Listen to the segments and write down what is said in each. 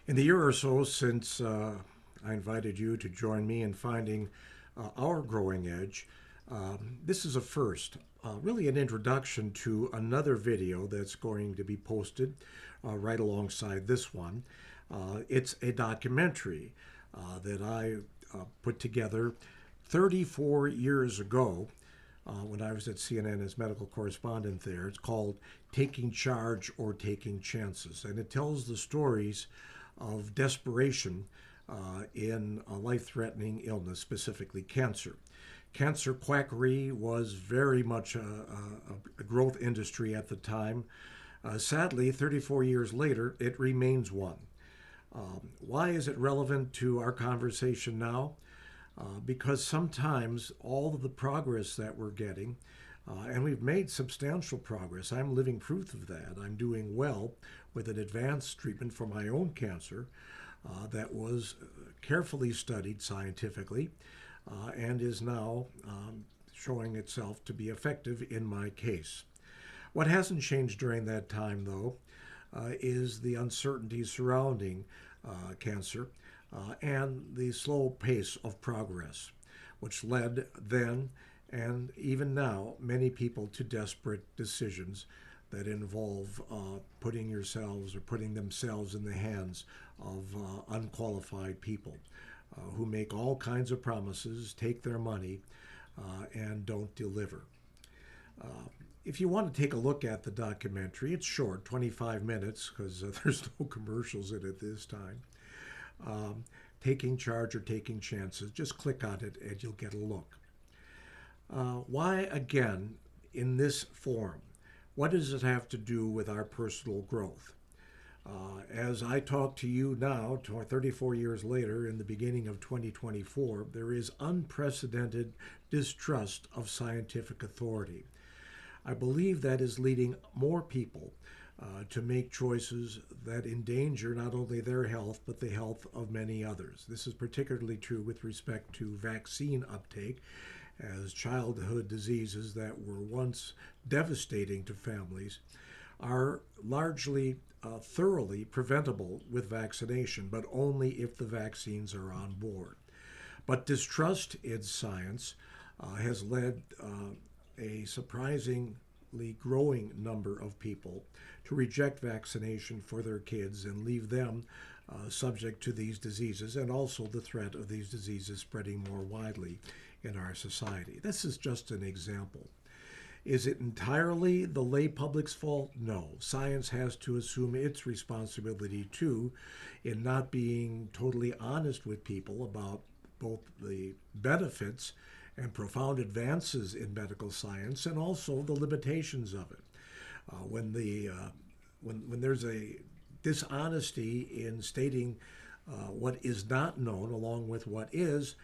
In the year or so since I invited you to join me in finding our growing edge, this is a first, really an introduction to another video that's going to be posted right alongside this one. It's a documentary that I put together 34 years ago when I was at CNN as medical correspondent there. It's called Taking Charge or Taking Chances, and it tells the stories of desperation in a life-threatening illness, specifically cancer. Cancer quackery was very much a growth industry at the time. Sadly, 34 years later, it remains one. Why is it relevant to our conversation now? Because sometimes all of the progress that we're getting, and we've made substantial progress, I'm living proof of that. I'm doing well with an advanced treatment for my own cancer that was carefully studied scientifically and is now showing itself to be effective in my case. What hasn't changed during that time, though, is the uncertainty surrounding cancer and the slow pace of progress, which led then and even now many people to desperate decisions that involve putting yourselves or putting themselves in the hands of unqualified people who make all kinds of promises, take their money, and don't deliver. If you want to take a look at the documentary, it's short, 25 minutes, because there's no commercials in it this time. Taking Charge or Taking Chances, just click on it and you'll get a look. Why, again, in this form? What does it have to do with our personal growth? As I talk to you now, 34 years later, in the beginning of 2024, there is unprecedented distrust of scientific authority. I believe that is leading more people to make choices that endanger not only their health, but the health of many others. This is particularly true with respect to vaccine uptake, as childhood diseases that were once devastating to families are largely thoroughly preventable with vaccination, but only if the vaccines are on board. But distrust in science has led a surprisingly growing number of people to reject vaccination for their kids and leave them subject to these diseases and also the threat of these diseases spreading more widely in our society. This is just an example. Is it entirely the lay public's fault? No. Science has to assume its responsibility too in not being totally honest with people about both the benefits and profound advances in medical science and also the limitations of it. When there's a dishonesty in stating what is not known along with what is,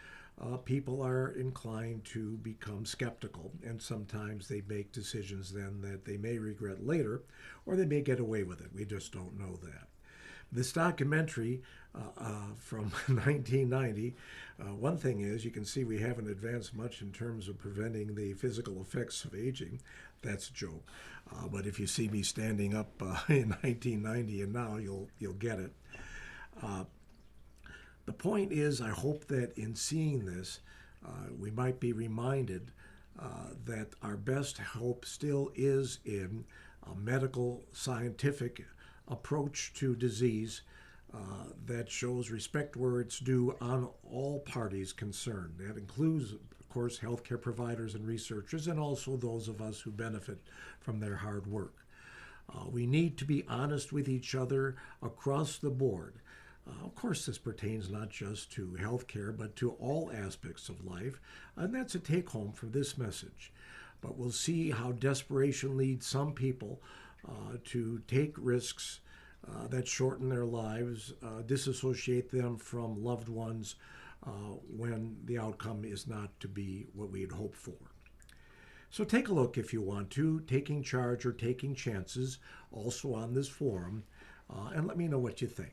people are inclined to become skeptical, and sometimes they make decisions then that they may regret later, or they may get away with it. We just don't know that. This documentary from 1990, one thing is you can see we haven't advanced much in terms of preventing the physical effects of aging. That's a joke. But if you see me standing up in 1990 and now, you'll get it. The point is, I hope that in seeing this, we might be reminded that our best hope still is in a medical, scientific approach to disease that shows respect where it's due on all parties concerned. That includes, of course, healthcare providers and researchers, and also those of us who benefit from their hard work. We need to be honest with each other across the board. Of course, this pertains not just to healthcare, but to all aspects of life, and that's a take-home for this message. But we'll see how desperation leads some people to take risks that shorten their lives, disassociate them from loved ones when the outcome is not to be what we had hoped for. So take a look if you want to, Taking Charge or Taking Chances, also on this forum, and let me know what you think.